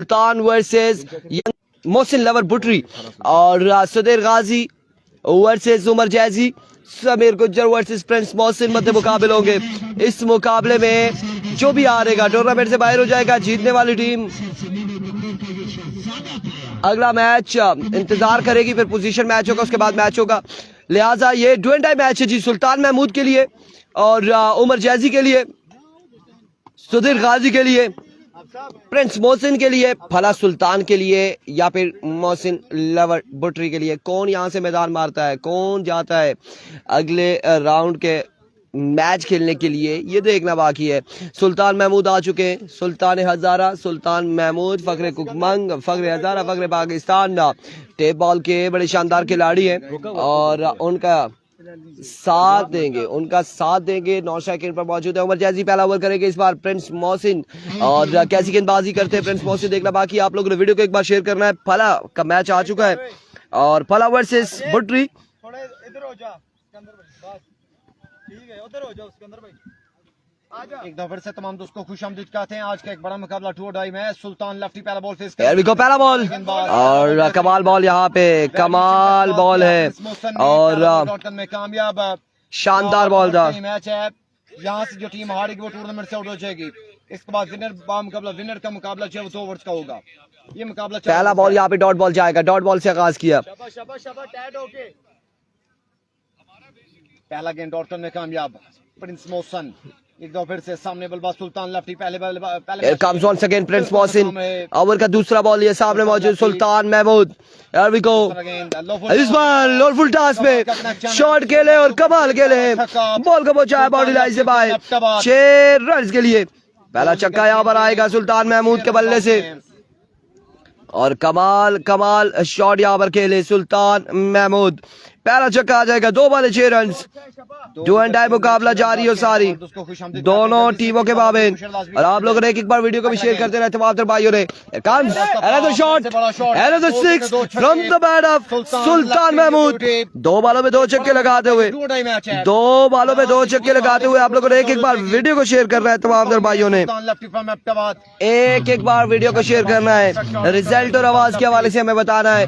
सुल्तान versus Mohsin लवर बुटरी और सुदेर गाजी वर्सेस उमर जैजी, समीर गुज्जर वर्सेस प्रिंस मोहसिन मध्य मुकाबले होंगे। इस मुकाबले में जो भी हारेगा टूर्नामेंट से बाहर हो जाएगा। जीतने वाली टीम अगला मैच इंतजार करेगी, फिर पोजीशन मैच होगा, उसके बाद मैच होगा। लिहाजा ये डू एंड डाई मैच है जी, सुल्तान महमूद के लिए और उमर जैजी के लिए, सुधीर गाजी के लिए, प्रिंस मोहसिन के लिए, फला सुल्तान के लिए या फिर मोहसिन लवर बुटरी के लिए। कौन यहां से मैदान मारता है, कौन जाता है अगले राउंड के मैच खेलने के लिए, ये देखना बाकी है। सुल्तान महमूद आ चुके हैं, सुल्तान हजारा, सुल्तान महमूद, फखरे कुकमंग, फखरे हजारा, फखरे पाकिस्तान टेप बॉल के बड़े शानदार खिलाड़ी हैं और उनका साथ देंगे 9 सेकंड पर मौजूद है। उमर जैजी पहला ओवर करेंगे इस बार प्रिंस मोहसिन और कैसी गेंदबाजी करते हैं प्रिंस मोहसिन, देखना बाकी। आप लोगों ने वीडियो को एक बार शेयर करना है। फला का मैच आ चुका है और फला वर्सेस बुटरी। एक दफा फिर से तमाम दोस्तों को खुशामदीद कहते हैं। आज का एक बड़ा मुकाबला 2 डाई में सुल्तान लेफ्टी पहला बॉल फेस पहला बॉल और कमाल बॉल, यहाँ पे कमाल बॉल है और में कामयाब शानदार बॉल था। मैच है, यहाँ से जो टीम हारेगी वो टूर्नामेंट से आउट हो जाएगी। इसके बाद विनर का मुकाबला जो है वो 2 ओवर्स का होगा। ये मुकाबला पहला बॉल यहाँ पे डॉट बॉल जाएगा, डॉट बॉल से आगाज किया। पहला गेंद डॉट में कामयाब प्रिंस मोहसिन। एक दो फिर से सामने बल्लेबाज सुल्तान लेफ्टी पहले comes once again Prince Mohsin. Over का दूसरा बॉल ये सामने मौजूद सुल्तान महमूद। Here we go। इस बार लोफुल टास में शॉट खेले और कमाल खेले, बॉल को पहुंचाया बॉडी लाइन से बाहर 6 रन के लिए। पहला छक्का यहाँ पर आएगा सुल्तान महमूद के बल्ले से और कमाल शॉट यहाँ पर खेले सुल्तान महमूद। पहला छक्का आ जाएगा, 2 ball 6 run. Do and die मुकाबला जारी हो सारी दोनों टीमों के माबेन और आप लोगों ने एक बार वीडियो को भी शेयर करते रहते तमाम भाइयों ने। Shot another 6 from the bat of Sultan Mahmood. 2 बॉलों में 2 छक्के लगाते हुए आप लोगों ने एक बार वीडियो को शेयर करना है। तमाम भाइयों ने एक बार वीडियो को शेयर करना है। रिजल्ट और आवाज के हवाले से हमें बताना है,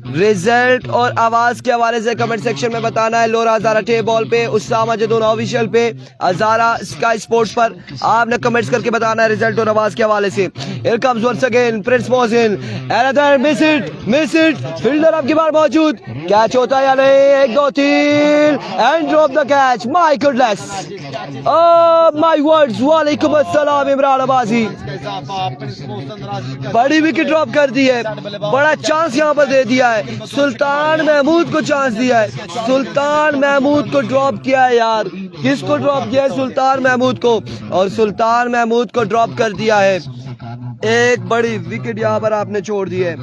रिजल्ट और आवाज के हवाले से कमेंट सेक्शन में बताना है। लोरा हजारा टेप बॉल पे, उस्सामा जदून ऑफिशियल पे, हजारा स्काई स्पोर्ट्स पर आपने कमेंट्स करके बताना है रिजल्ट और आवाज के हवाले से। Here comes once again Prince Mohsin, another miss it, fielder अब की बार मौजूद, कैच होता है या नहीं, 1 2 3 and drop the catch. My goodness, oh my words, वालेकुम अस्सलाम इमरान अब्बासी। बड़ी विकेट ड्रॉप कर दी है, बड़ा चांस यहाँ पर दे दिया है, सुल्तान महमूद को चांस दिया है, सुल्तान महमूद को ड्रॉप किया है यार। किसको ड्रॉप किया है? सुल्तान महमूद को, और सुल्तान महमूद को ड्रॉप कर दिया है। एक बड़ी विकेट यहाँ पर आपने छोड़ दी है।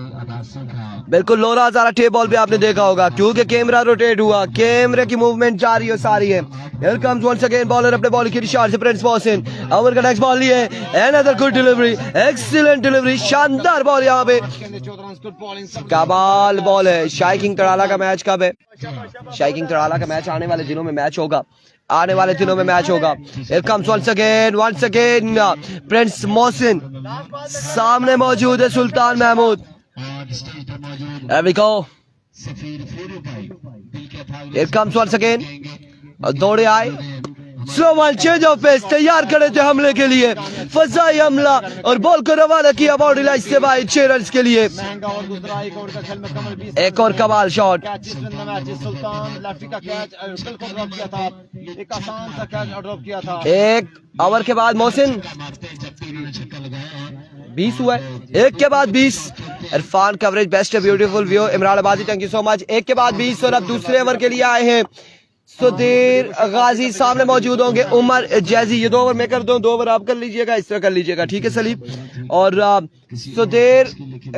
बिल्कुल लोरा हजारा टेप बॉल पे आपने देखा होगा क्योंकि कैमरा रोटेट हुआ, कैमरे की मूवमेंट जारी हो सारी है। Here comes once again bowler अपने बॉल की शॉट से प्रिंस मोहसिन। ओवर का नेक्स्ट बॉल लिए, another good delivery, excellent delivery, शानदार बॉल यहाँ पे, कमाल बॉल है। शाइकिंग तड़ाला का मैच कब है? शाइकिंग तड़ाला का मैच आने वाले दिनों में मैच होगा, Here comes once again Prince Mohsin, सामने मौजूद है सुल्तान Mahmood. There we go। Here comes once again, दौड़े आए, slow ball change of pace, तैयार खड़े थे हमले के लिए, फजाई हमला और बॉल को रवाना किया बॉडी लाइन से बाहर 6 रन के लिए। एक और कमाल शॉट, एक ओवर के बाद मोहसिन 20 हुआ है, 1 के बाद 20। इरफान कवरेज बेस्ट है, ब्यूटीफुल व्यू, इमरान आबादी थैंक यू सो मच। 1 के बाद 20 और अब दूसरे ओवर के लिए आए हैं सुधीर गाजी, सामने मौजूद होंगे उमर जैजी। ये 2 ओवर मैं कर दूं, 2 ओवर आप कर लीजिएगा, इस तरह कर लीजिएगा, ठीक है सलीम। और सुधीर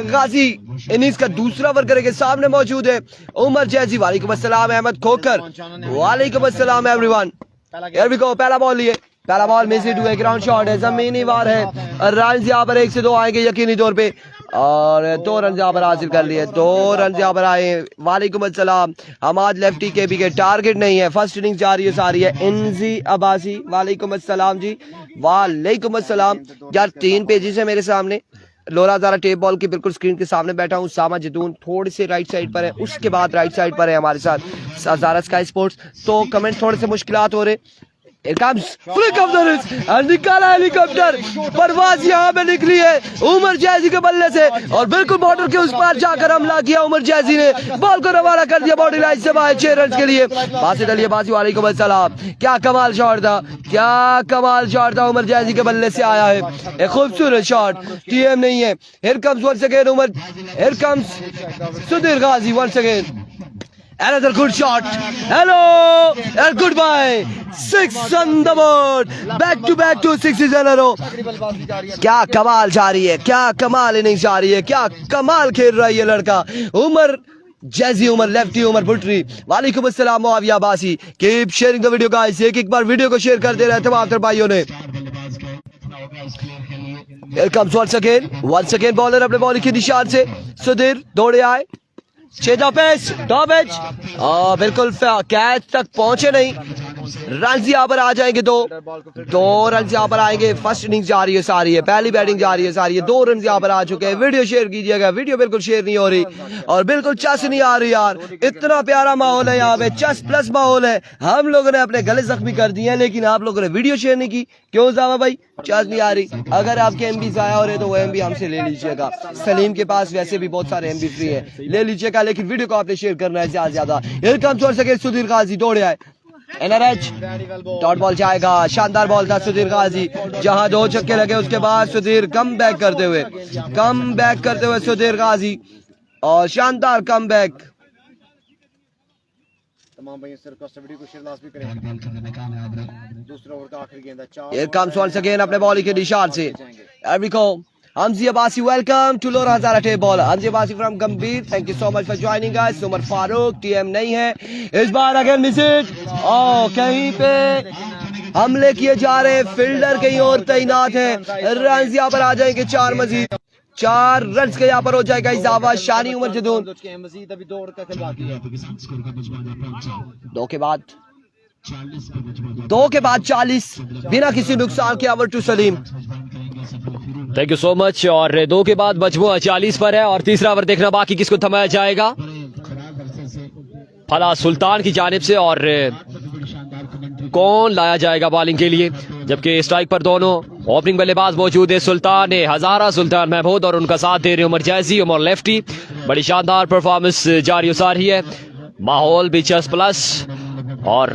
गाजी इनिंग्स का दूसरा ओवर करेंगे, सामने मौजूद है उमर जैजी। वालेकुम अस्सलाम अहमद खोकर, वालेकुम अस्सलाम एवरीवन। Here we go, पहला बॉल लिए, पहला बॉल मिस हिट हुआ, ग्राउंड शॉट है, जमीनी वार है, रन यहाँ पर 1 से 2 आएंगे यकीनी तौर पे और 2 रन यहाँ पर हासिल कर लिए, 2 रन यहाँ पर आए। वालेकुम अस्सलाम। हमाद लेफ्टी के भी के टारगेट नहीं है, फर्स्ट इनिंग जारी है सारी है। इनजी अब्बासी वालेकुम अस्सलाम जी, वालेकुम अस्सलाम। यार 3 पेजेस है मेरे सामने, लोरा ज़ारा टेप बॉल की बिल्कुल स्क्रीन के सामने बैठा हूँ। सामा जदून थोड़े से राइट साइड पर है, उसके बाद राइट साइड पर है हमारे साथ ज़ारा स्काई स्पोर्ट्स। तो कमेंट थोड़े से मुश्किलात हो रहे। Here comes flick of the wrist and निकाला हेलीकॉप्टर। परवाज यहाँ पे निकली है उमर जैजी के बल्ले से और बिल्कुल बॉर्डर के उस पार जाकर हमला किया उमर जैजी ने। बॉल को रवाना कर दिया बॉडी लाइन से बाहर 6 रन के लिए। बासित अली बासी वालेकुम अस्सलाम। क्या कमाल शॉट था, क्या कमाल शॉट था, उमर जैजी के बल्ले से आया है एक खूबसूरत शॉट। टीएम नहीं है। Here comes once again Umar, here comes Sudhir Ghazi once again. Another good shot. Hello and goodbye. 6 on the board. Back to 6s in a row. क्या कमाल जा रही है, क्या कमाल इनिंग्स जा रही है, क्या कमाल खेल रहा है ये लड़का उमर जैजी, उमर लेफ्टी, उमर बुटरी। वालेकुम अस्सलाम मुआविया बासी। Keep sharing the video guys. एक बार वीडियो को शेयर कर दे रहे थे तमाम भाइयों ने। Here comes once again bowler अपने बॉलिंग की निशान से सुधीर दौड़े आए। टॉप एज बिल्कुल कैच तक पहुंचे नहीं। रन यहाँ पर आ जाएंगे, दो रन यहाँ पर आएंगे। फर्स्ट इनिंग जा रही है सारी है, पहली बैटिंग जा रही है सारी है। 2 रन यहाँ पर आ चुके हैं। वीडियो शेयर कीजिएगा, वीडियो बिल्कुल शेयर नहीं हो रही और बिल्कुल चस नहीं आ रही यार। इतना प्यारा माहौल है यहाँ पे, चस प्लस माहौल है। हम लोगों ने अपने गले जख्मी कर दिए हैं लेकिन आप लोगों ने वीडियो शेयर नहीं की। क्यों जावा भाई, चस नहीं आ रही। अगर आपके एमबी जाया हो रहे तो वो एमबी हमसे ले लीजिएगा। सलीम के पास वैसे भी बहुत सारे एमबी फ्री है, ले लीजिएगा, लेकिन वीडियो को आपने शेयर करना है ज्यादा ज्यादा। Here comes once again Sudhir गाजी दौड़े आए। एनआरएच डॉट बॉल जाएगा। शानदार बॉल था सुधीर गाजी, जहां 2 छक्के लगे उसके बाद सुधीर कम बैक करते हुए सुधीर गाजी और शानदार कम बैक। तमाम भाइयों से रिक्वेस्ट है वीडियो को शेयर लाजमी करें। दूसरा ओवर का आखिरी गेंद है। 4 Here comes once again अपने बॉलिंग के निशान से एरिको Hamzi Abbasi, welcome to Lora Zara Tape Ball. Hamzi Abbasi from Gambhir, thank you so much for joining us. Umar Farooq, TM नहीं है इस बार। Again miss it. कहीं पे हमले किए जा रहे, फील्डर कहीं और तैनात है। रन यहाँ पर आ जाएंगे 4 मजीद, 4 रन के यहाँ पर हो जाएगा इजाफा। शानी उमर जदून मजीद अभी 2 ओवर का खेल बाकी है। 2 के बाद 40 बिना किसी नुकसान के over to Saleem. Thank you so much. और 2 के बाद मजमूआ 40 पर है और तीसरा ओवर देखना बाकी किसको थमाया जाएगा। फला सुल्तान की जानिब से और कौन लाया जाएगा बॉलिंग के लिए, जबकि स्ट्राइक पर दोनों ओपनिंग बल्लेबाज मौजूद है। सुल्तान हजारा, सुल्तान महमूद और उनका साथ दे रहे उमर जैजी, उमर लेफ्टी। बड़ी शानदार परफॉर्मेंस जारी उसारी है। माहौल भी चस प्लस और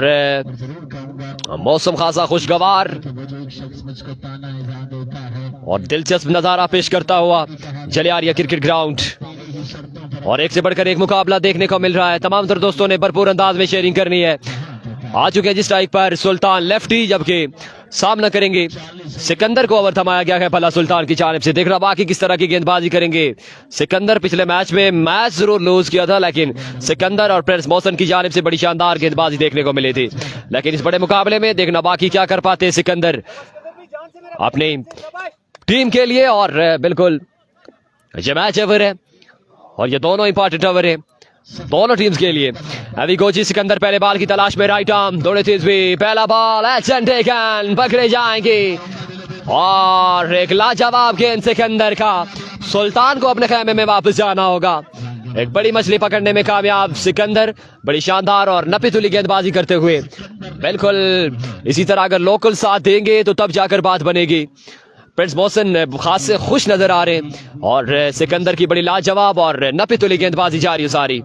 मौसम खासा खुशगवार और दिलचस्प नजारा पेश करता हुआ चले आ रही है क्रिकेट ग्राउंड। और एक से बढ़कर एक मुकाबला देखने को मिल रहा है। तमाम तर दोस्तों ने भरपूर अंदाज में शेयरिंग करनी है। आ चुके हैं जिस स्ट्राइक पर सुल्तान लेफ्टी, जबकि सामना करेंगे सिकंदर को ओवर थमाया गया है फला सुल्तान की जानिब से। देखना बाकी किस तरह की गेंदबाजी करेंगे। सिकंदर पिछले मैच में मैच जरूर लूज किया था, लेकिन सिकंदर और प्रिंस मोहसन की जानिब से बड़ी शानदार गेंदबाजी देखने को मिली थी। लेकिन इस बड़े मुकाबले में देखना बाकी क्या कर पाते सिकंदर अपनी टीम के लिए। और बिल्कुल ये मैच ओवर है और ये दोनों इंपॉर्टेंट ओवर है दोनों टीम्स के लिए। अभी गोची सिकंदर पहले बॉल की तलाश में, राइट आर्म दौड़े तेज भी, पहला बॉल टेकन, पकड़े जाएंगे और एक लाजवाब गेंद सिकंदर का। सुल्तान को अपने खेमे में वापस जाना होगा। एक बड़ी मछली पकड़ने में कामयाब सिकंदर, बड़ी शानदार और नपीतुली गेंदबाजी करते हुए। बिल्कुल इसी तरह अगर लोकल साथ देंगे तो तब जाकर बात बनेगी। प्रिंस मोहसन खास से खुश नजर आ रहे हैं और सिकंदर की बड़ी लाजवाब और नपीतुली गेंदबाजी जारी सारी।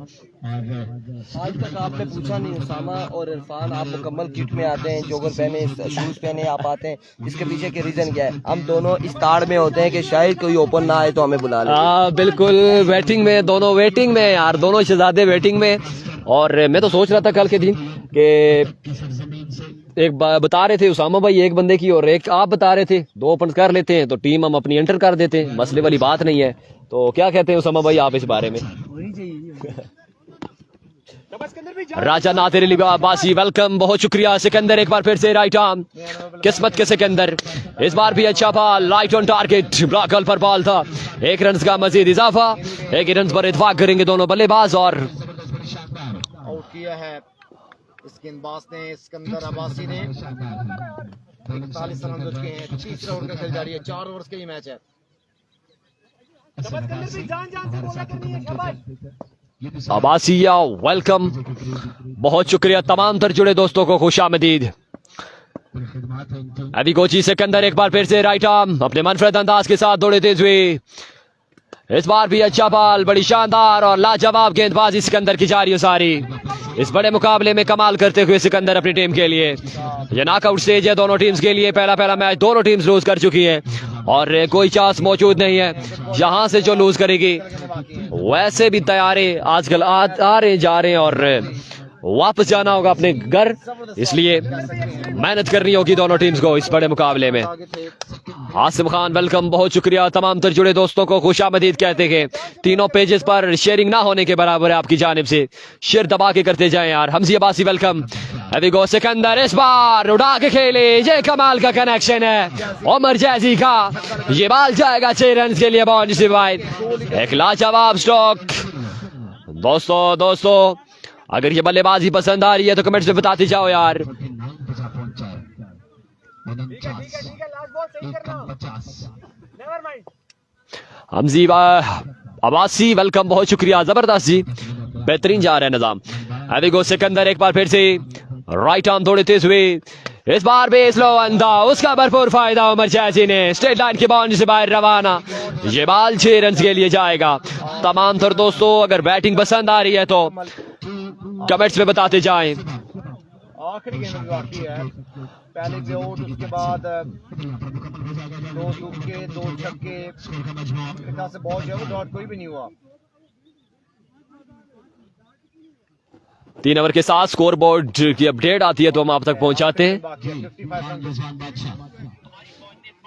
आज तक आपने पूछा नहीं, उसामा और इरफान आप मुकम्मल किट में आते हैं, जोगर पहने, शूज पहने आप आते हैं, इसके पीछे के रीजन क्या है? हम दोनों इस ताड़ में होते हैं कि शायद कोई ओपन ना आए तो हमें बुला ले। बिल्कुल वेटिंग में, दोनों वेटिंग में यार, दोनों शहजादे वेटिंग में। और मैं तो सोच रहा था कल के दिन कि एक बता रहे थे उसामा भाई एक बंदे की और एक आप बता रहे थे, 2 ओपन कर लेते हैं तो टीम हम अपनी एंटर कर देते हैं, मसले वाली बात नहीं है। तो क्या कहते हैं उसामा भाई आप इस बारे में? राजा नादिर अली अब्बासी वेलकम, बहुत शुक्रिया। सिकंदर एक बार फिर से राइट आर्म, किस्मत के सिकंदर इस बार भी अच्छा ball, light on target, block पर बॉल था। 1 रन का मजीद इजाफा, 1 रन पर इत्फाक करेंगे दोनों बल्लेबाज। और आउट किया है इस गेंदबाज ने, सिकंदर अब्बासी ने। 41 रन हो चुके हैं। तीसरा ओवर का खेल जारी है, 4 ओवर के लिए मैच है। अब्बासिया वेलकम, बहुत शुक्रिया तमाम तर जुड़े दोस्तों को खुशामदीद। अभी कोची सिकंदर एक बार फिर से राइट आर्म अपने मनफरद अंदाज के साथ दौड़ते हुए, इस बार भी अच्छा बॉल, बड़ी शानदार और लाजवाब गेंदबाजी सिकंदर की जारी सारी। इस बड़े मुकाबले में कमाल करते हुए सिकंदर अपनी टीम के लिए, ये नॉकआउट स्टेज है दोनों टीम्स के लिए। पहला मैच दोनों टीम्स लूज कर चुकी है और कोई चांस मौजूद नहीं है यहां से जो लूज करेगी। वैसे भी तैयारी आजकल आ रहे जा रहे हैं और वापस जाना होगा अपने घर, इसलिए मेहनत करनी होगी दोनों टीम्स को इस बड़े मुकाबले में। आसिम खान वेलकम, बहुत शुक्रिया तमाम तर जुड़े दोस्तों को खुशामदीद कहते हैं। तीनों पेजेस पर शेयरिंग ना होने के बराबर है आपकी जानिब से, शेयर दबा के करते जाएं यार। हमजी अब्बासी वेलकम। अभी गो सिकंदर इस बार उड़ा के खेले, ये कमाल का कनेक्शन है उमर जैजी का। ये बॉल जाएगा 6 रन के लिए बाउंड्री से बाहर। एक लाजवाब स्ट्रोक। दोस्तों अगर ये बल्लेबाजी पसंद आ रही है तो कमेंट्स में बताते जाओ यार। हमजी अब्बासी वेलकम, बहुत शुक्रिया, जबरदस्त जी, बेहतरीन जा रहा है निजाम। अभी गो सिकंदर एक बार फिर से राइट आर्म दौड़ते हुए, इस बार बेस लो अंदा, उसका भरपूर फायदा उमर जैसी ने, स्ट्रेट लाइन की बाउंड्री से बाहर रवाना। ये बॉल 6 रन के लिए जाएगा। तमाम तर दोस्तों अगर बैटिंग पसंद आ रही है तो कमेंट्स में बताते जाएं। आखिरी गेंद बाकी है, पहले विकेट, उसके बाद 2 तुक्के 2 छक्के, से बहुत जो डॉट कोई भी नहीं हुआ। 3 ओवर के साथ स्कोर बोर्ड की अपडेट आती है तो हम आप तक पहुंचाते हैं।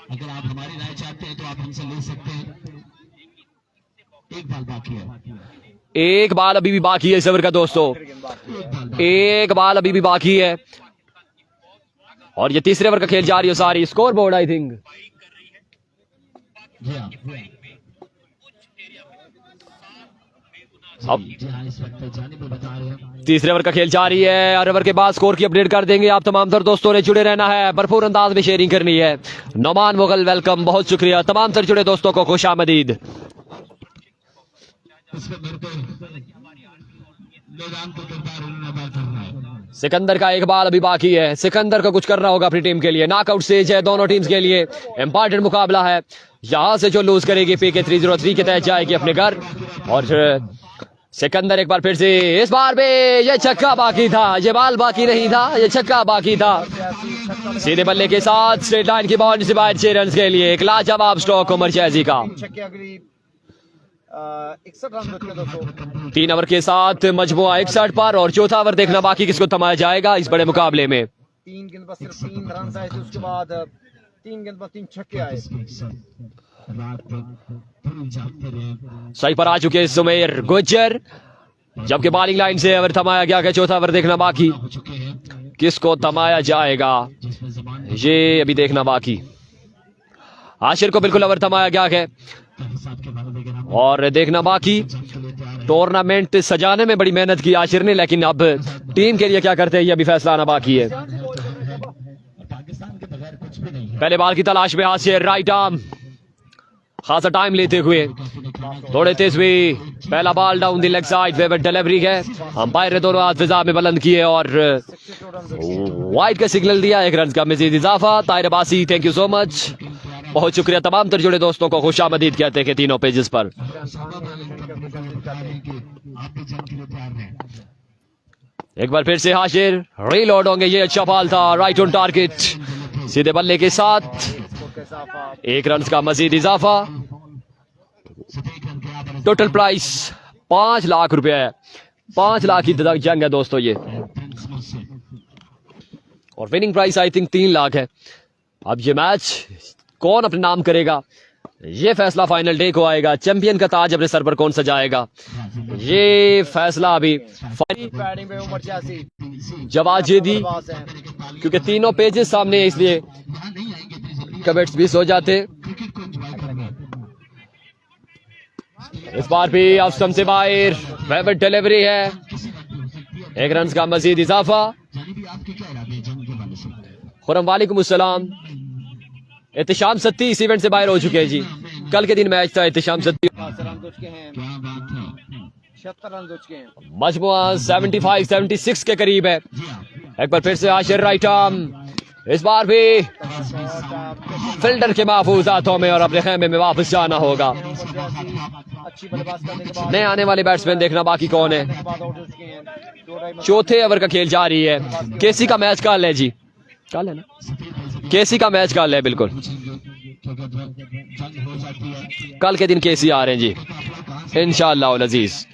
अगर आप हमारी राय चाहते हैं तो आप हमसे ले सकते हैं। एक बॉल बाकी है, एक बॉल अभी भी बाकी है इस ओवर का दोस्तों, एक बॉल अभी भी बाकी है और ये तीसरे ओवर का खेल जारी है सारी। स्कोर बोर्ड आई थिंक अब तीसरे ओवर का खेल जारी है और ओवर के बाद स्कोर की अपडेट कर देंगे। आप तमाम तर दोस्तों ने जुड़े रहना है, भरपूर अंदाज में शेयरिंग करनी है। नौमान मुगल वेलकम, बहुत शुक्रिया तमाम तर जुड़े दोस्तों को खुशामदीद। सिकंदर का एक बॉल अभी बाकी है, सिकंदर को कुछ करना होगा अपनी टीम के लिए। नॉकआउट स्टेज है दोनों टीम्स के लिए, इंपॉर्टेंट मुकाबला है। यहां से जो लूज करेगी पीके 303 के तहत जाएगी अपने घर। और सिकंदर एक बार फिर से, इस बार भी ये छक्का बाकी था, ये बॉल बाकी नहीं था, ये छक्का बाकी था। सीधे बल्ले के साथ स्ट्रेट लाइन की बाउंड्री से बाहर 6 रन के लिए। एक लाजवाब स्ट्रोक उमर जैजी का। 3 ओवर के साथ मजमुआ 61 पर और चौथा ओवर देखना बाकी किसको थमाया जाएगा इस बड़े मुकाबले में। 3 गेंद पर सिर्फ 3 रन आए थे, उसके बाद 3 गेंद पर 3 छक्के आए। सही पर आ चुके सुमेर गुज्जर, जबकि बॉलिंग लाइन से ओवर थमाया गया है। चौथा ओवर देखना बाकी किसको थमाया जाएगा, ये अभी देखना बाकी। आशिर को बिल्कुल ओवर थमाया गया है और देखना बाकी। टूर्नामेंट सजाने में बड़ी मेहनत की आशिर ने, लेकिन अब टीम के लिए क्या करते हैं ये अभी फैसला आना बाकी है। पहले बॉल की तलाश में आशिर राइट आर्म, खासा टाइम लेते हुए दौड़ते हुए पहला ball down the leg side, favourite delivery है। अंपायर ने दोनों हाथ फिजा में बुलंद किए और वाइड का सिग्नल दिया। 1 रन का मजीद इजाफा। Tahir Abbasi thank you so much, बहुत शुक्रिया तमाम तर जुड़े दोस्तों को खुशामदीद कहते हैं तीनों पेजेस पर। एक बार फिर से हाशिर रीलोड होंगे, ये अच्छा बॉल था, राइट ऑन टारगेट, सीधे बल्ले के साथ 1 रन का मजीद इजाफा। टोटल प्राइस 5 लाख रुपया है, 5 लाख की जंग है दोस्तों ये, और winning price I think 3 lakh है। अब ये मैच कौन अपने नाम करेगा ये फैसला फाइनल डे को आएगा। चैंपियन का ताज अपने सर पर कौन सजाएगा ये फैसला अभी जवाजेदी, क्योंकि तीनों पेजेस सामने है इसलिए कमेंट्स भी सो जाते। इस बार भी अफसम से बाहर फेवरेट डिलीवरी है, 1 रन का मजीद इजाफा। खुरम वालेकुम अस्सलाम। एहतिशाम सत्ती इस इवेंट से बाहर हो चुके हैं जी। कल के दिन मैच था इत्तेशाम सदी 10 रन हो चुके हैं, क्या बात है। 76 रन हो चुके हैं। मजमुआ 75-76 के करीब है। एक बार फिर से आशिर राइट आर्म, इस बार भी फील्डर के महफूज हाथों में और अपने खेमे में वापस जाना होगा। अच्छी बल्लेबाज करने के बाद नए आने वाले बैट्समैन देखना बाकी कौन है। आउट हो चुके हैं। 2 रन चौथे ओवर का खेल जारी है। केसी का मैच कल है जी, कल है ना, केसी का मैच कल है बिल्कुल, जंग हो जाती है। कल के दिन केसी आ रहे हैं जी इंशाअल्लाह उल अजीज।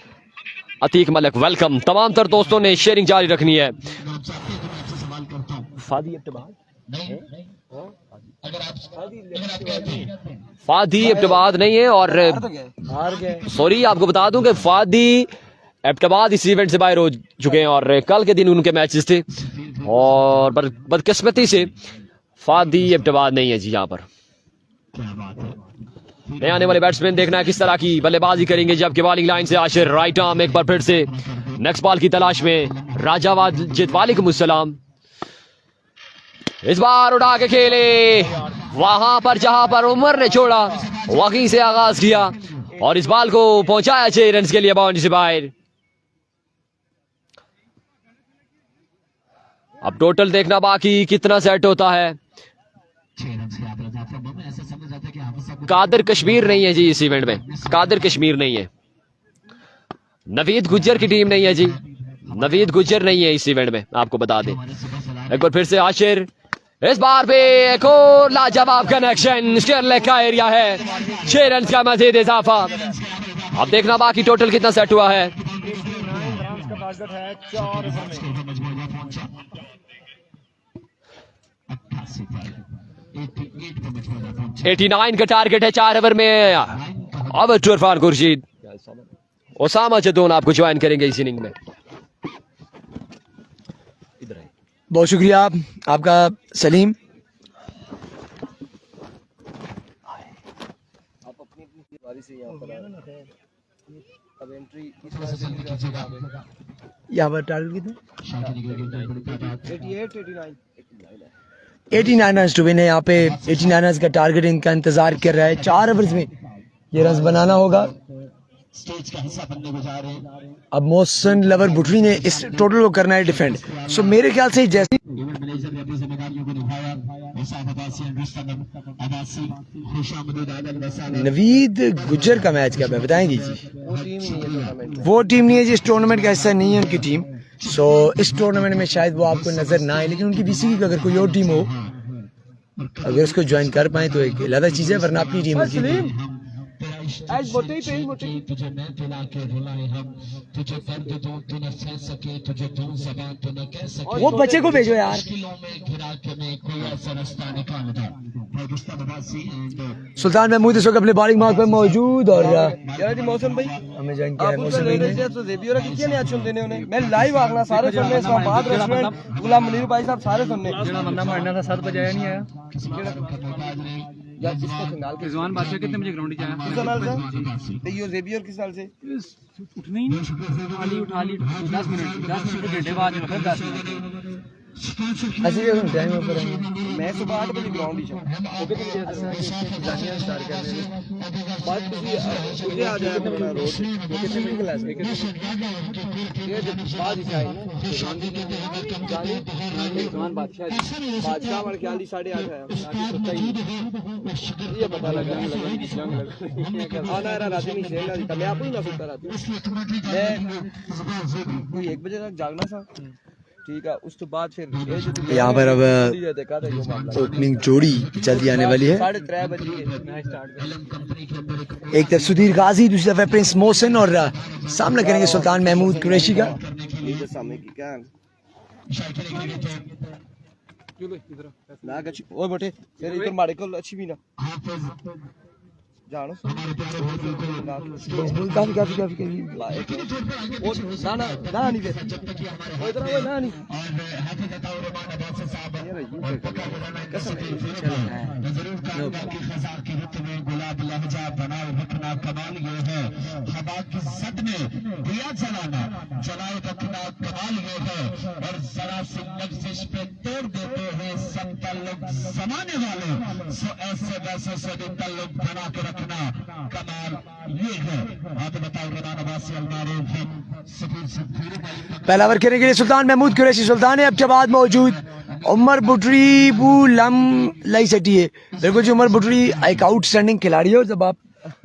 अतीक मलिक वेलकम। तमाम तर दोस्तों ने शेयरिंग जारी रखनी है। आपसे सवाल करता हूँ, फादी इब्तिबाद नहीं अगर आप फादी इब्तिबाद नहीं है, और हार गए। सॉरी आपको बता दूं कि फादी इब्तिबाद इस इवेंट से बाहर हो चुके हैं और कल के दिन उनके मैचेस थे और बदकिस्मती से फादी इब्तिबाद नहीं है जी यहाँ पर। क्या बात है। नए आने वाले बैट्समैन देखना है किस तरह की बल्लेबाजी करेंगे, जबकि बॉलिंग लाइन से आशिर राइट आर्म एक बार फिर से नेक्स्ट बॉल की तलाश में। राजा वाजिद वालेकुम अस्सलाम, इस बार उड़ा के खेले वहां पर जहां पर उमर ने छोड़ा वहीं से आगाज किया और इस बॉल को पहुंचाया 6 रन के लिए बाउंड्री से बाहर। अब टोटल देखना बाकी कितना सेट होता है। 6 रन से आप इजाफा में ऐसा समझ आता है कि हम सब कादिर कश्मीर नहीं है जी इस इवेंट में, कादिर कश्मीर नहीं है, नवीद गुज्जर की टीम नहीं है जी, नवीद गुज्जर नहीं है इस इवेंट में, आपको बता दें। एक बार फिर से आशिर, इस बार भी एक और लाजवाब कनेक्शन, स्क्वायर लेग का एरिया है, 6 रन का मजीद इजाफा। अब देखना बाकी टोटल कितना सेट हुआ है। 9 रन का टारगेट है 4 ओवर में। 89 का टारगेट है 4 ओवर में। अब इरफान खुर्शीद, ओसामा जदौन आपको ज्वाइन करेंगे इस इनिंग में। बहुत शुक्रिया आपका सलीम। आप अपनी अपनी बारी से यहाँ पर अब एंट्री इस तरह से यहाँ पर टारगेट कितना? 88 89 89 रन टू विन है। यहाँ पे 89 रन का टारगेट इनका इंतजार कर रहा है। 4 ओवर्स में ये रन बनाना होगा। स्टेज का हिस्सा बनने को जा रहे हैं। अब मोहसिन लवर भुटरी ने इस टोटल को करना है डिफेंड। सो मेरे ख्याल से जैसे इवेंट मैनेजर ने अपनी जिम्मेदारियों को निभाया। मुसाफ अब्बासी, रुस्तम अब्बासी, खुशामदीद आदम रसाला। नवीद गुज्जर का मैच क्या है बताएंगे जी? वो टीम ही नहीं है टूर्नामेंट में। वो टीम नहीं है जी, इस टूर्नामेंट का हिस्सा नहीं है उनकी टीम। सो इस टूर्नामेंट में शायद वो आपको नजर ना आए, लेकिन उनकी बीसीबी की अगर कोई और टीम हो, अगर उसको ज्वाइन कर पाए तो एक अलग चीज है, वरना अपनी टीम होगी। आज मोटे ही पेज मोटे तुझे मैं पिला के रुलाए हम, तुझे दर्द दूं तू न सह सके, तुझे दूं ज़बान तू न कह सके। वो बच्चे को भेजो यार। मुश्किलों में घिरा के मैं कोई ऐसा रास्ता निकाल दूं। पाकिस्तान अब्बासी एंड सुल्तान महमूद इस वक्त अपने बॉलिंग मार्क पर मौजूद और यार जी मौसम भाई हमें ज्वाइन किया है आप मौसम उससे भाई ले ने। लेते तो जेबी और कितने ने अच्छे देने उन्हें मैं लाइव आगना सारे सुनने इस्लामाबाद रेस्टोरेंट गुलाम मुनीर भाई साहब सारे सुनने जेड़ा बंदा मारना था 7 बजे आया नहीं आया। यार इसको फिलहाल के रिजवान बादशाह कितने बजे ग्राउंड में आया? किस साल से तो ये जेबी और किस साल से उठना ही नहीं, उठा ली 10 मिनट घंटे बाद फिर 10 मिनट ऐसे भी हम टाइम पर हैं। मैं सुबह 8 बजे ग्राउंड ही जाऊँ ओके तो जानिया स्टार्ट कर रहे बात तुझे आ जाए अपना रोड वो कितने मिनट क्लास में ये जब बाद ही आए ना जानी रिजवान बादशाह हमारे ख्याल ही 8:30 आया सोचा ही ये पता लगा जंग लगा आना रहा रात में शेर ना मैं आपको ही ना सुनता रहता मैं कोई 1 बजे तक जागना था ठीक है। उस तो बाद फिर यहाँ पर अब देखा था ये मामला ओपनिंग जोड़ी जल्दी आने वाली है। 3:30 बजे मैच स्टार्ट एक तरफ सुधीर गाजी, दूसरी तरफ प्रिंस मोहसिन और सामना करेंगे सुल्तान महमूद कुरैशी का। ये सामने की क्या ना गच ओए बेटे फिर इधर मारे को अच्छी भी ना जानो काफी काफी काफी वो ना ना ना नहीं दे वो इधर वो ना नहीं यार ये कसम है खजार की रुत में गुलाब लहजा बनाए रखना कमाल ये है, हवा की सद में दिया जलाना जलाए रखना कमाल ये है, और जरा सी लफ्जिश पे तोड़ देते हैं सब ताल्लुक जमाने वाले, सो ऐसे वैसे सभी ताल्लुक बना के रखना कमाल ये है। आप बताओ रमान अब्बासी अलमारूफ पहला ओवर खेलने के लिए सुल्तान महमूद कुरैशी सुल्तान है अब्जाबाद मौजूद। उमर बुटरी बुलम लाई सटी है। बिल्कुल जी, उमर बुटरी एक आउटस्टैंडिंग खिलाड़ी है और जब आप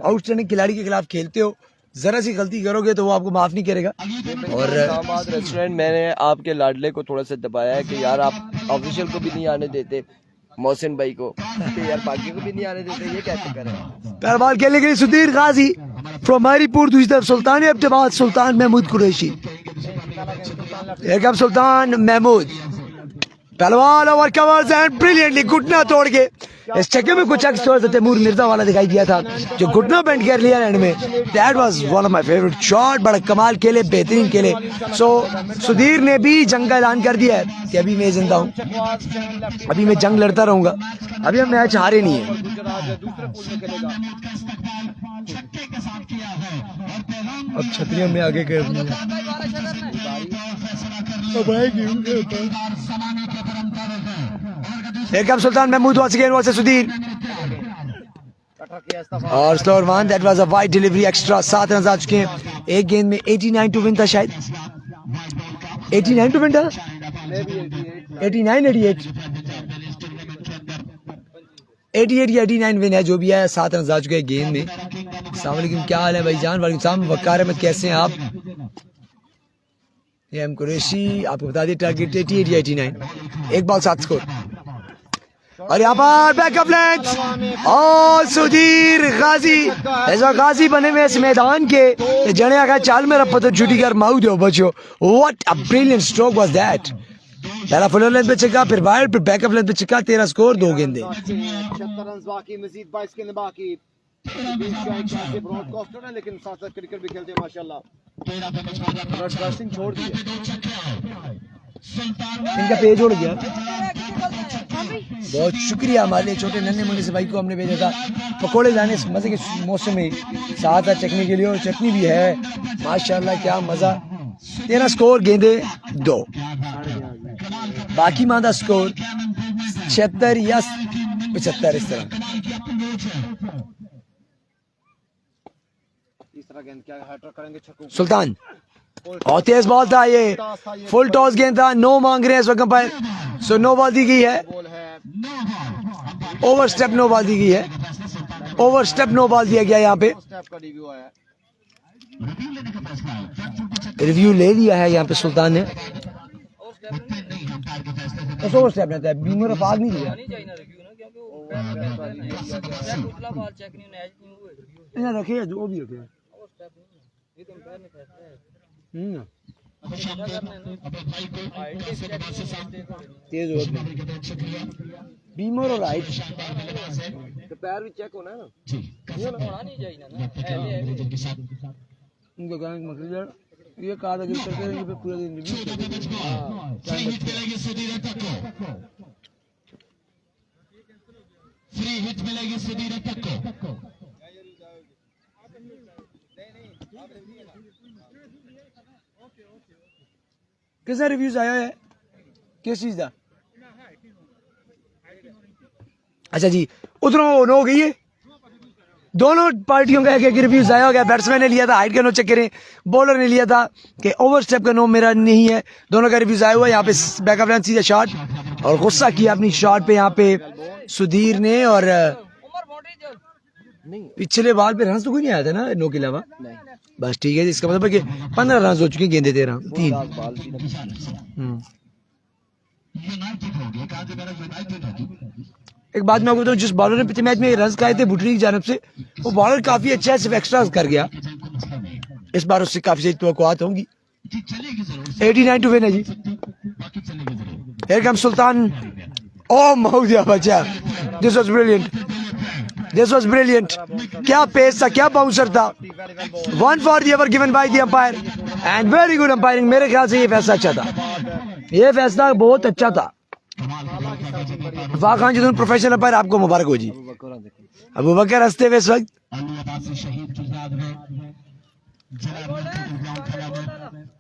आउटस्टैंडिंग खिलाड़ी के खिलाफ खेलते हो जरा सी गलती करोगे तो वो आपको माफ नहीं करेगा। और दामाद रेस्टोरेंट मैंने आपके लाडले को थोड़ा सा दबाया है कि यार आप ऑफिशियल को भी नहीं आने देते, मोहसिन भाई को कि यार बाकी को भी नहीं आने देते, ये कैसे करें। पहला बॉल खेलने के लिए सुधीर गाजी फ्रॉम हरीपुर, दूसरी तरफ सुल्तान है अब्जाबाद सुल्तान महमूद कुरैशी। सुल्तान महमूद पहला ball over covers and brilliantly घुटना तोड़ के इस चक्के में कुछ अक्स थोड़ा सा तैमूर मिर्जा वाला दिखाई दिया था जो घुटना बेंड कर लिया एंड में। That was one of my favourite shot, बड़ा कमाल खेले, बेहतरीन खेले। सो सुधीर ने भी जंग का ऐलान कर दिया है कि अभी मैं जिंदा हूँ, अभी मैं जंग लड़ता रहूंगा, अभी हम मैच हारे नहीं है। अब छतरियां में आगे कर दी सुल्तान Mahmood once again versus Sudhir और slower one. That was a wide delivery extra. 7 run आ चुके हैं एक गेंद में। 89 टू विन था शायद, 89 टू विन था, 88 या 89 विन है जो भी है। 7 रन आ चुके हैं गेंद में। अस्सलाम वालेकुम, क्या हाल है भाईजान? वालेकुम सलाम। वकार अहमद कैसे हैं आप? ये एम कुरैशी आपको बता दिए टारगेट 88 या 89, एक बॉल 7 स्कोर। और यहाँ पर बैकअप लेंथ और सुधीर गाजी ऐसा गाजी बने हुए इस मैदान के जने अगर चाल मेरा पता छुट्टी कर माऊ दो बच्चों। What a brilliant stroke was that. पहला फुल लेंथ पे चिक्का, फिर वाइड, फिर बैकअप लेंथ पे चिक्का। 13 स्कोर, 2 गेंदें। 76 रन बाकी, मजीद 22 गेंदें बाकी। ब्रॉडकास्टर है लेकिन साथ साथ क्रिकेट भी खेलते हैं माशाल्लाह। ब्रॉडकास्टिंग छोड़ दिया, इनका पेज उड़ गया। बहुत शुक्रिया हमारे छोटे नन्हे मुन्ने से भाई को हमने भेजा था पकोड़े लाने मजे के मौसम में, साथ साथ चटनी के लिए, और चटनी भी है माशाल्लाह, क्या मजा। 13 स्कोर, गेंदे 2। बाकी मादा स्कोर 76 या 75 इस तरह। तीसरा गेंद क्या हैट्रिक करेंगे छक्कों। सुल्तान और तेज बॉल था, ये फुल टॉस गेंद था। नो मांग रहे हैं इस वक्त पर, सो नो बॉल दी गई है। ओवर स्टेप नो बॉल दी गई है, ओवर स्टेप नो बॉल दिया गया यहाँ पे। स्टेप का रिव्यू आया, रिव्यू ले लिया है यहाँ पे सुल्तान ने। ओवर स्टेप रहता है, बीमर फाग नहीं दिया। रखे जो भी रखे तेज बीमर और राइट तो पैर भी चेक होना है ना, होना नहीं चाहिए ना। उनका कहने का मतलब ये कहा था कि करते रहेंगे फिर पूरा दिन रिव्यू फ्री हिट मिलेगी सुधीर तक को। किसका रिव्यूज आया है, किस चीज का? अच्छा जी, उधरों हो गई है। दोनों पार्टियों का एक रिव्यूज आया हो गया। बैट्समैन ने लिया था हाइट का नो चेक करें, बॉलर ने लिया था कि ओवर स्टेप का नो मेरा नहीं है। दोनों का रिव्यूज आया हुआ है। यहाँ पे बैकअप लाइन सीधा शॉट और गुस्सा किया अपनी शॉट पे यहाँ पे सुधीर ने। और पिछले बॉल पे रन तो कोई नहीं आया था ना नो के अलावा, बस ठीक है। इसका मतलब है कि 15 रन हो चुके हैं, गेंदे 13 3। एक बात मैं आपको बताऊं, जिस बॉलर ने पिछले मैच में रन खाए थे बुटरी की जानब से, वो बॉलर काफी अच्छा है, सिर्फ एक्स्ट्रा कर गया। इस बार उससे काफी सही तवक्कुआत होंगी। 89 टू विन है जी। Here comes सुल्तान। ओह मौदिया बचा, this was brilliant, this was brilliant. क्या पेस था, क्या बाउंसर था। 1 for the over given by the umpire and very good umpiring. मेरे ख्याल से ये फैसला अच्छा था, ये फैसला बहुत अच्छा था। वफाक खान जी प्रोफेशनल अंपायर, आपको मुबारक हो जी। अबू बकर हंसते हुए इस वक्त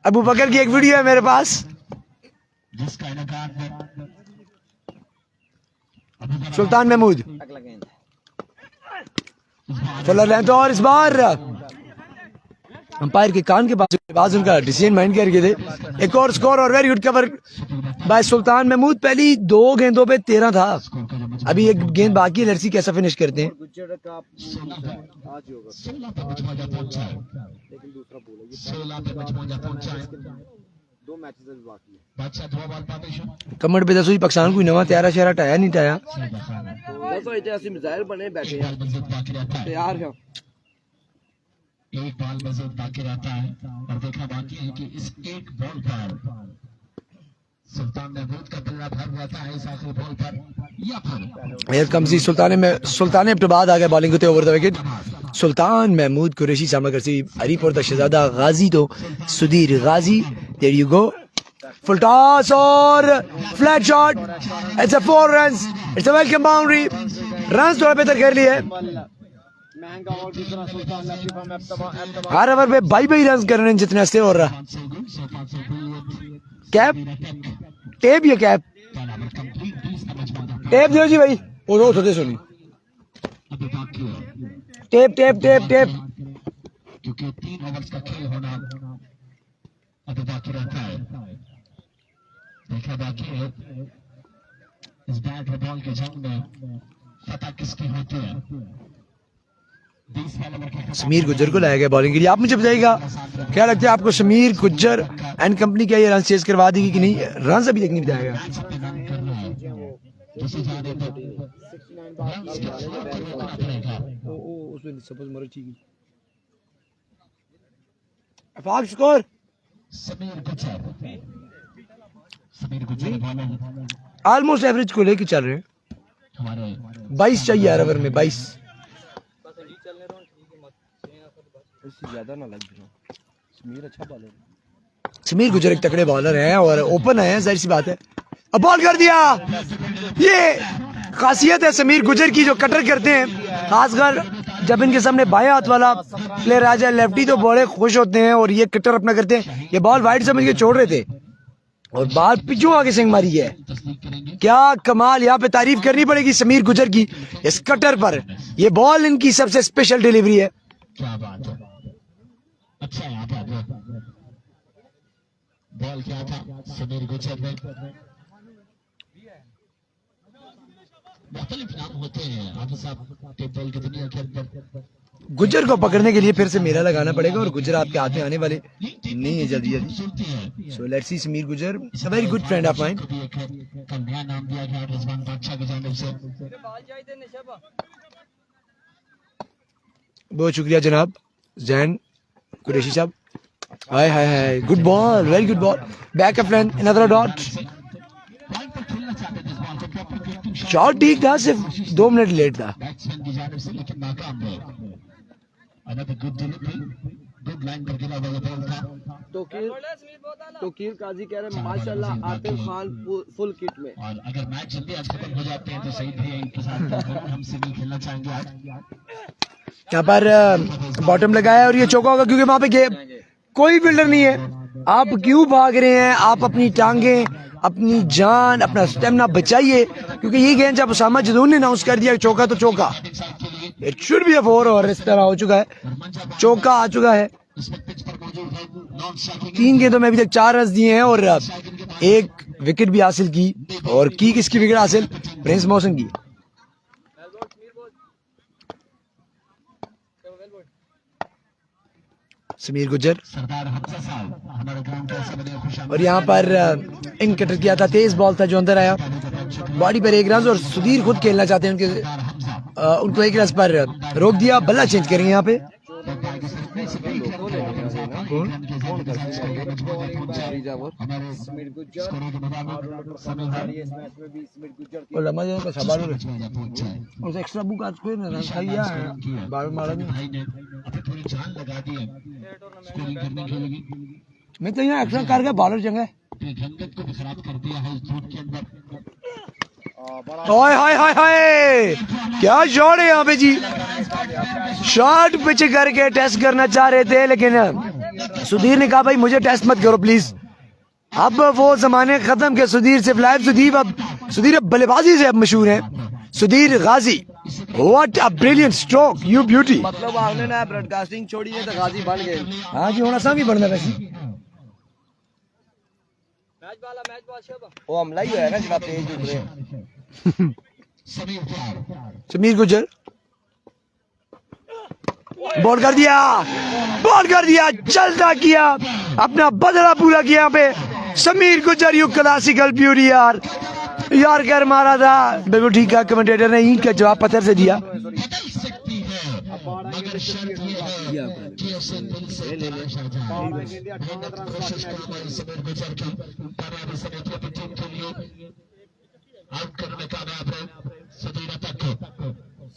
अबू बकर की एक वीडियो है मेरे पास, सुल्तान महमूद फुलर लेंथ, और इस बार अंपायर के कान के पास उनका डिसीजन माइंड करके थे। एक और स्कोर और वेरी गुड कवर बाय सुल्तान महमूद। पहली 2 गेंदों पे 13 था, अभी एक गेंद बाकी है, लड़सी कैसा फिनिश करते हैं। कमर पे दसों पाकिस्तान कोई नवा तैयारा शहरा टाया नहीं टाया मिसाइल बने बैठे तैयार है। एक बॉल मजीद बाकी रहता है और देखना बाकी है कि इस एक बॉल पर सुल्तान महमूद का बल्ला भर रहता है इस आखिरी बॉल पर या फिर हेयर कम्स दी सुल्तान अब बाद आ गया बॉलिंग होते over the wicket. Sultan Mahmood Qureshi सामना करसी हरीपुर द शहजादा गाजी तो Sudhir Ghazi. There you go, full toss और flat shot, it's a 4 runs, it's a welcome boundary. Runs थोड़ा बेहतर कर लिए, हर ओवर पे 22 रन कर रहे हैं जितने से हो रहा। कैप टेप, ये कैप टेप दो जी भाई, वो रोज होते सुनी टेप टेप टेप टेप, क्योंकि 3 ओवर्स का खेल होना अभी बाकी रहता है। देखा बाकी है इस बैट और बॉल के जंग में पता किसकी होती है। समीर गुज्जर को लाया गया बॉलिंग के लिए। आप मुझे बताइएगा क्या लगता है आपको, समीर गुज्जर एंड कंपनी क्या ये रन चेज करवा देगी कि नहीं? रन अभी तक नहीं बताया गया। स्कोर ऑलमोस्ट एवरेज को लेके चल रहे हैं। 22 चाहिए हर ओवर में, 22 ज्यादा ना लग जाए। समीर अच्छा बॉलर, समीर गुजर एक तगड़े बॉलर हैं और ओपन है, जाहिर सी बात है। अब बॉल कर दिया, ये खासियत है समीर गुजर की जो कटर करते हैं, खासकर जब इनके सामने बाएं हाथ वाला प्लेयर आ जाए लेफ्टी तो बड़े खुश होते हैं और ये कटर अपना करते हैं। ये बॉल वाइड समझ के छोड़ रहे थे और बॉल पिछू आगे सिंग मारी है। क्या कमाल, यहाँ पे तारीफ करनी पड़ेगी समीर गुजर की इस कटर पर। ये बॉल इनकी सबसे स्पेशल डिलीवरी है। क्या बात है, अच्छा यहाँ पर बॉल क्या था समीर गुजर ने। मुख्तलिफ नाम होते हैं आप साहब टेबल की दुनिया के अंदर। गुजर को पकड़ने के लिए फिर से मेला लगाना पड़ेगा और गुजर आपके हाथ में आने वाले नहीं है जल्दी जल्दी। सो लेट्स सी समीर गुजर, a very good friend of mine. नया नाम दिया गया रिजवान बादशाह की जानिब से। बहुत शुक्रिया जनाब जैन कुरैशी साहब। Hi hi hi, good ball, very good ball, back up length, another dot. Shot ठीक था, सिर्फ 2 मिनट लेट था। बैट्समैन की जानिब से लेकिन नाकाम हुए। Another good delivery, good line पर गिरा हुआ बॉल था। तोकीर काजी कह रहे हैं माशाल्लाह आतिफ खान फुल किट में। और अगर मैच जल्दी आज खत्म हो जाते हैं तो सही भी इनके साथ हम सिविल खेलना चाहेंगे आज। यहाँ पर बॉटम लगाया और ये चौका होगा क्योंकि वहां पे कोई फील्डर नहीं है। आप क्यों भाग रहे हैं? आप अपनी टांगें, अपनी जान, अपना स्टेमिना बचाइए क्योंकि ये गेंद जब उसामा जदून ने अनाउंस कर दिया चौका तो चौका, इट शुड बी अ 4 और इस तरह हो चुका है, चौका आ चुका है। 3 गेंदों में अभी तक 4 रन दिए हैं और 1 विकेट भी हासिल की। और की किसकी विकेट हासिल? प्रिंस मौसम की। समीर गुजर और यहाँ पर इन कटर किया था, तेज बॉल था जो अंदर आया, बॉडी पर 1 रन और सुधीर खुद खेलना चाहते हैं उनको 1 रन पर रोक दिया। बल्ला चेंज करेंगे यहाँ पे। एक्स्ट्रा बुक आज कोई ना खाइया है बार मारा मैं तो यहाँ एक्स्ट्रा करके बॉलर चंगा है। हाय हाय हाय हाय, क्या शॉट है यहाँ पे जी। शॉट पिच करके टेस्ट करना चाह रहे थे, लेकिन सुधीर ने कहा भाई मुझे टेस्ट मत करो प्लीज। अब वो जमाने खत्म के सुधीर सिर्फ लाइव सुधीर, अब सुधीर अब बल्लेबाजी से अब मशहूर है। Sudhir Ghazi, what a brilliant stroke, you beauty. मतलब आपने ना ब्रॉडकास्टिंग छोड़ी है तो गाजी बन गए। हाँ जी, होना सा भी बनना वैसे। वो हमला ही है ना जनाब, तेज उठ रहे हैं। समीर गुजर बॉल कर दिया, बॉल कर दिया, चलता किया, अपना बदला पूरा किया यहाँ पे समीर गुजर। यू क्लासिकल ब्यूटी यार, यार कर मारा था बिल्कुल ठीक है। कमेंटेटर ने ईंट का जवाब पत्थर से दिया।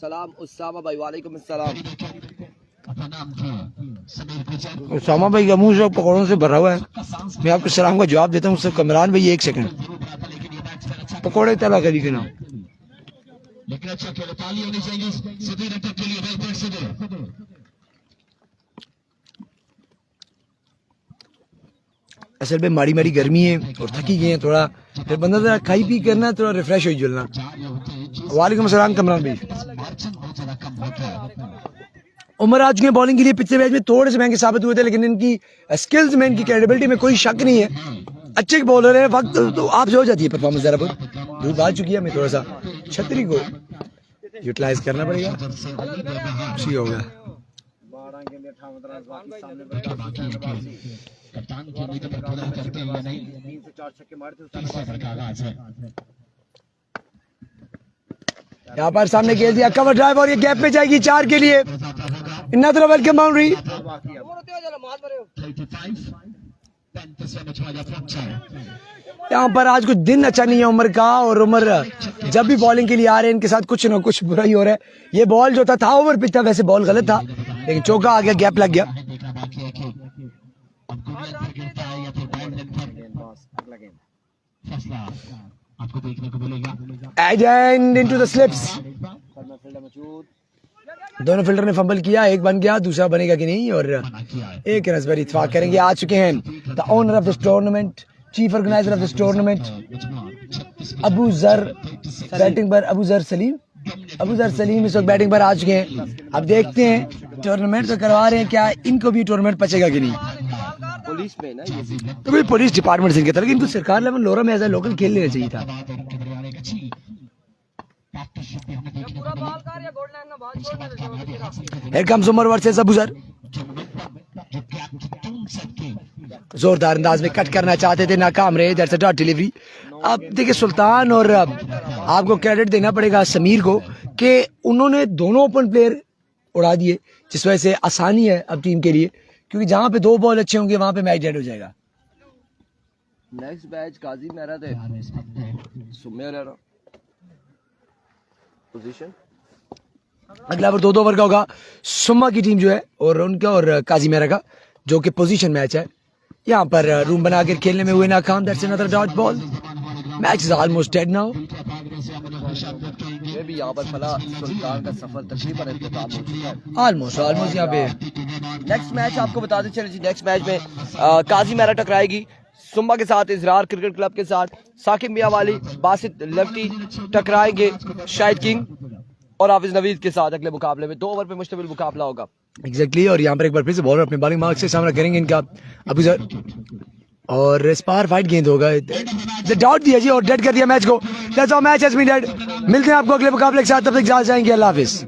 सलाम उसामा भाई, वालेकुम अस्सलाम। उसामा भाई का मुंह सब पकौड़ों से भरा हुआ है। मैं आपको सलाम का जवाब देता हूँ। उससे कमरान भाई एक सेकंड, पकौड़े तला करी के नाम। लेकिन अच्छा खेल, ताली होनी चाहिए सुधीर अटक के लिए। Well played Sudhir. असल में माड़ी माड़ी गर्मी है और थकी गए हैं थोड़ा, फिर बंदा जरा खाई पी करना, थोड़ा रिफ्रेश हो जुलना। वालेकुम अस्सलाम कमरान भाई। उमर आ चुके हैं बॉलिंग के लिए। पिछले मैच में थोड़े से महंगे साबित हुए थे, लेकिन इनकी स्किल्स में, इनकी क्रेडिबिलिटी में कोई शक नहीं है। अच्छे बॉलर है, वक्त तो आप जो हो जाती है परफॉर्मेंस जरा बहुत धूप आ चुकी है। हमें थोड़ा सा छतरी को यूटिलाइज करना पड़ेगा। ठीक हो गया। कप्तान की उम्मीद पर पूरा करते हैं या नहीं, 3 से 4 छक्के मारते हैं। यहाँ पर सामने खेल दिया, कवर ड्राइव और ये गैप में जाएगी 4 के लिए। इन्ना वेलकम बाउंड्री। यहाँ पर आज कुछ दिन अच्छा नहीं है उमर का, और उमर जब भी बॉलिंग के लिए आ रहे हैं इनके साथ कुछ ना कुछ बुरा ही हो रहा है। ये बॉल जो था ओवर पिच था, वैसे बॉल गलत था, लेकिन चौका आ गया, गैप लग गया। आपको देखने को मिलेगा। Agent into the slips. दोनों फील्डर ने फंबल किया, एक बन गया, दूसरा बनेगा कि नहीं, और एक रन पर इत्तेफाक करेंगे। आ चुके हैं the owner of this tournament, chief organiser of this tournament, Abu जर बैटिंग पर, अबू जर सलीम इस वक्त बैटिंग पर आ चुके हैं। अब देखते हैं टूर्नामेंट तो करवा रहे हैं, क्या इनको भी टूर्नामेंट पचेगा कि नहीं। पुलिस में ना ये तो भाई पुलिस डिपार्टमेंट से इनके तरह, इनको सरकार लेवल लोरा में एज ए लोकल खेल लेना चाहिए था। Here comes Umar versus Abu Zar। जोरदार अंदाज में कट करना चाहते थे, नाकाम रहे। That's a dot delivery. अब देखिए सुल्तान, और आपको क्रेडिट देना पड़ेगा समीर को कि उन्होंने दोनों ओपन प्लेयर उड़ा दिए, जिस वजह से आसानी है अब टीम के लिए, क्योंकि जहां पे 2 बॉल अच्छे होंगे वहां पे मैच डेड हो जाएगा। नेक्स्ट बैच काजी मेरा थे सुमेर है पोजीशन। अगला ओवर 2 ओवर का होगा। सुम्मा की टीम जो है और उनका और काजी मेरा का, जो कि पोजीशन मैच है। यहाँ पर रूम बनाकर खेलने में हुए नाकाम। That's another dot ball. Match is almost dead now. ये भी यहाँ पर फला सुल्तान का सफर तकरीबन इख्तिताम हो चुका है। ऑलमोस्ट यहाँ पे नेक्स्ट मैच आपको बताते चले जी। नेक्स्ट मैच में काजी मेरा टकराएगी सुम्मा के साथ, इजरार क्रिकेट क्लब के साथ। साकिब मियां वाली, बासित लेफ्टी टकराएंगे शाहिद किंग और हाफिज नवीद के साथ। अगले मुकाबले में 2 ओवर पे मुश्तमिल मुकाबला होगा। एग्जैक्टली। और यहाँ पर एक बार फिर से बॉलर अपने बॉलिंग मार्क से सामना करेंगे इनका अबू जर, और इस पार फाइट गेंद होगा। डॉट दिया जी और डेड कर दिया मैच को। That's how match has been dead. मिलते हैं आपको अगले मुकाबले के साथ, तब तक इजाजत चाहेंगे। अल्लाह हाफिज।